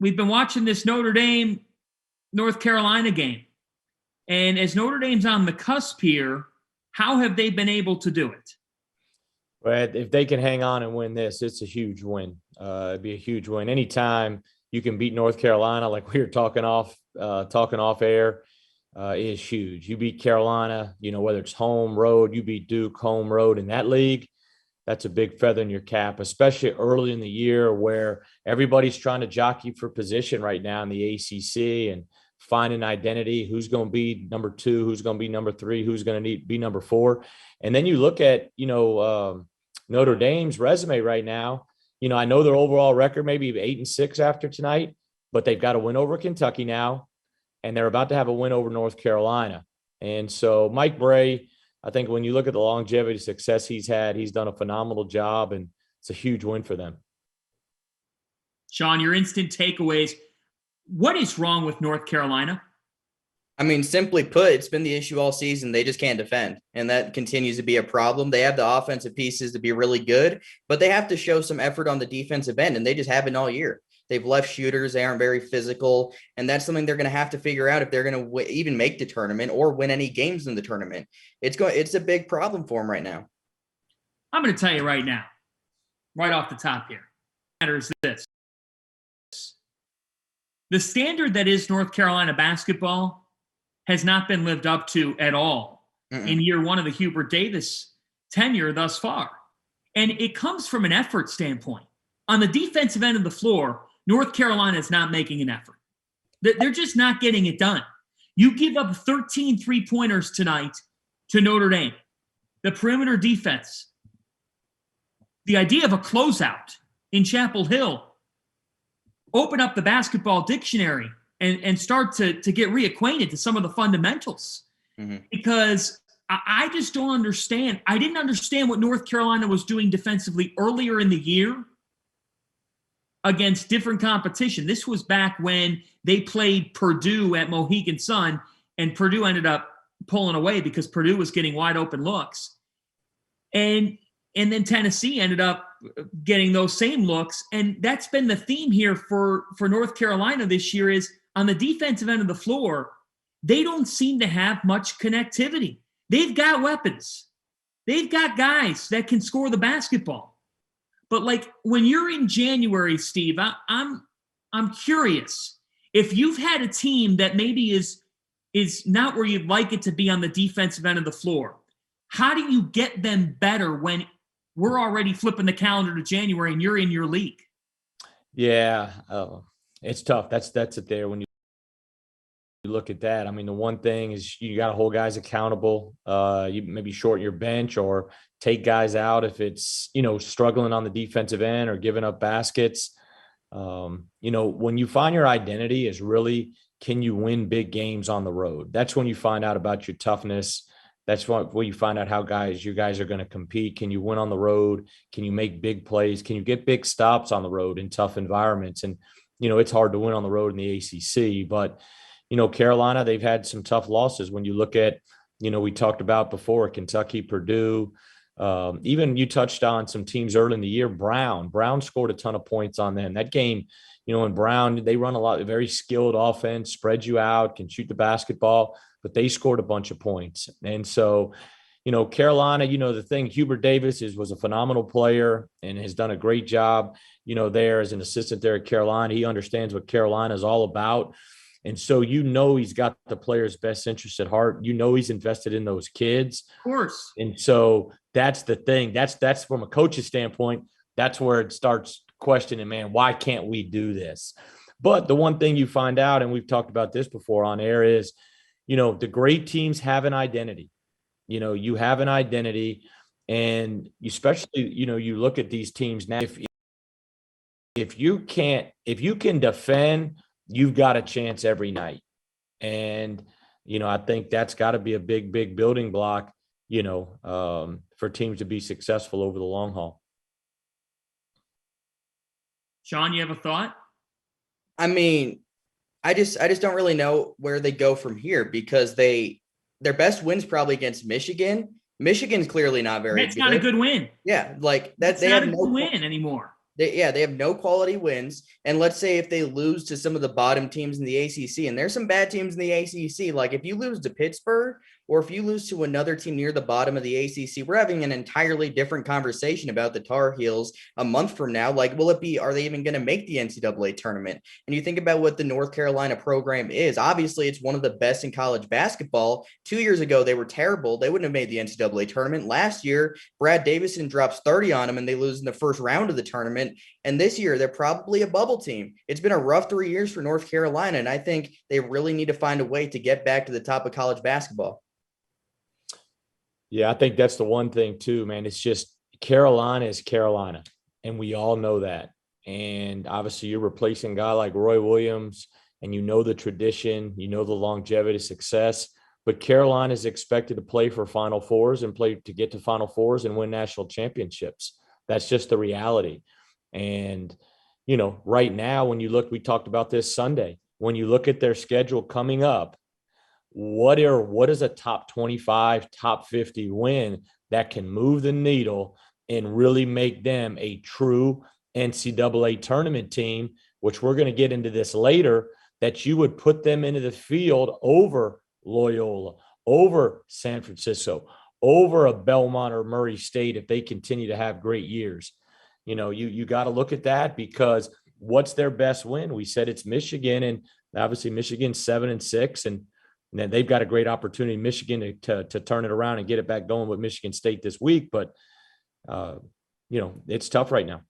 we've been watching this Notre Dame North Carolina game. And as Notre Dame's on the cusp here, how have they been able to do it? But if they can hang on and win this, it's a huge win. It'd be a huge win. Anytime you can beat North Carolina, like we were talking off air, is huge. You beat Carolina, whether it's home, road, you beat Duke, home, road in that league. That's a big feather in your cap, especially early in the year where everybody's trying to jockey for position right now in the ACC and find an identity. Who's going to be number 2? Who's going to be number 3? Who's going to be number 4? And then you look at, Notre Dame's resume right now. I know their overall record maybe 8-6 after tonight, but they've got a win over Kentucky now, and they're about to have a win over North Carolina. And so Mike Bray, I think when you look at the longevity success he's had, he's done a phenomenal job, and it's a huge win for them. Sean, your instant takeaways. What is wrong with North Carolina? I mean, simply put, it's been the issue all season. They just can't defend, and that continues to be a problem. They have the offensive pieces to be really good, but they have to show some effort on the defensive end, and they just haven't all year. They've left shooters. They aren't very physical, and that's something they're going to have to figure out if they're going to even make the tournament or win any games in the tournament. It's a big problem for them right now. I'm going to tell you right now, right off the top here, matters this. The standard that is North Carolina basketball has not been lived up to at all in year one of the Hubert Davis tenure thus far. And it comes from an effort standpoint. On the defensive end of the floor, North Carolina is not making an effort. They're just not getting it done. You give up 13 three-pointers tonight to Notre Dame. The perimeter defense, the idea of a closeout in Chapel Hill, open up the basketball dictionary and start to get reacquainted to some of the fundamentals. Because I just don't understand. I didn't understand what North Carolina was doing defensively earlier in the year against different competition. This was back when they played Purdue at Mohegan Sun, and Purdue ended up pulling away because Purdue was getting wide open looks. And then Tennessee ended up getting those same looks. And that's been the theme here for North Carolina this year is on the defensive end of the floor, they don't seem to have much connectivity. They've got weapons. They've got guys that can score the basketball. But like when you're in January, Steve, I'm curious if you've had a team that maybe is not where you'd like it to be on the defensive end of the floor. How do you get them better when we're already flipping the calendar to January and you're in your league? Yeah, it's tough. That's it there when you look at that. I mean, the one thing is you got to hold guys accountable. You maybe shorten your bench or take guys out if it's, struggling on the defensive end or giving up baskets. When you find your identity is really, can you win big games on the road? That's when you find out about your toughness. That's where you find out how you guys are going to compete. Can you win on the road? Can you make big plays? Can you get big stops on the road in tough environments? And, it's hard to win on the road in the ACC, but, Carolina, they've had some tough losses. When you look at, we talked about before, Kentucky, Purdue, even you touched on some teams early in the year. Brown scored a ton of points on them. That game, in Brown, they run a lot, very skilled offense, spread you out, can shoot the basketball, but they scored a bunch of points. And so, Carolina, the thing, Hubert Davis was a phenomenal player and has done a great job, there as an assistant there at Carolina. He understands what Carolina is all about. And so, he's got the players' best interest at heart. He's invested in those kids. Of course. And so that's the thing. That's from a coach's standpoint, that's where it starts questioning, man, why can't we do this? But the one thing you find out, and we've talked about this before on air, is, the great teams have an identity. You have an identity, and especially, you look at these teams now. If you can defend, you've got a chance every night. And, I think that's got to be a big, big building block, for teams to be successful over the long haul. Sean, you have a thought? I mean, I just don't really know where they go from here because their best win's probably against Michigan. Michigan's clearly not very good. That's not a good win. Yeah, like that. It's not a good win anymore. They have no quality wins. And let's say if they lose to some of the bottom teams in the ACC, and there's some bad teams in the ACC, like if you lose to Pittsburgh or if you lose to another team near the bottom of the ACC, we're having an entirely different conversation about the Tar Heels a month from now. Like, are they even going to make the NCAA tournament? And you think about what the North Carolina program is. Obviously, it's one of the best in college basketball. 2 years ago, they were terrible. They wouldn't have made the NCAA tournament. Last year, Brad Davison drops 30 on them and they lose in the first round of the tournament. And this year, they're probably a bubble team. It's been a rough 3 years for North Carolina, and I think they really need to find a way to get back to the top of college basketball. Yeah, I think that's the one thing too, man. It's just Carolina is Carolina, and we all know that. And obviously you're replacing a guy like Roy Williams, and you know the tradition, you know the longevity, success. But Carolina is expected to play for Final Fours and play to get to Final Fours and win national championships. That's just the reality. And, you know, right now, when you look, we talked about this Sunday, when you look at their schedule coming up, what is a top 25, top 50 win that can move the needle and really make them a true NCAA tournament team, which we're going to get into this later, that you would put them into the field over Loyola, over San Francisco, over a Belmont or Murray State if they continue to have great years. You know, you got to look at that, because what's their best win? We said it's Michigan, and obviously Michigan's 7-6, and then they've got a great opportunity, Michigan, to turn it around and get it back going with Michigan State this week. But, you know, it's tough right now.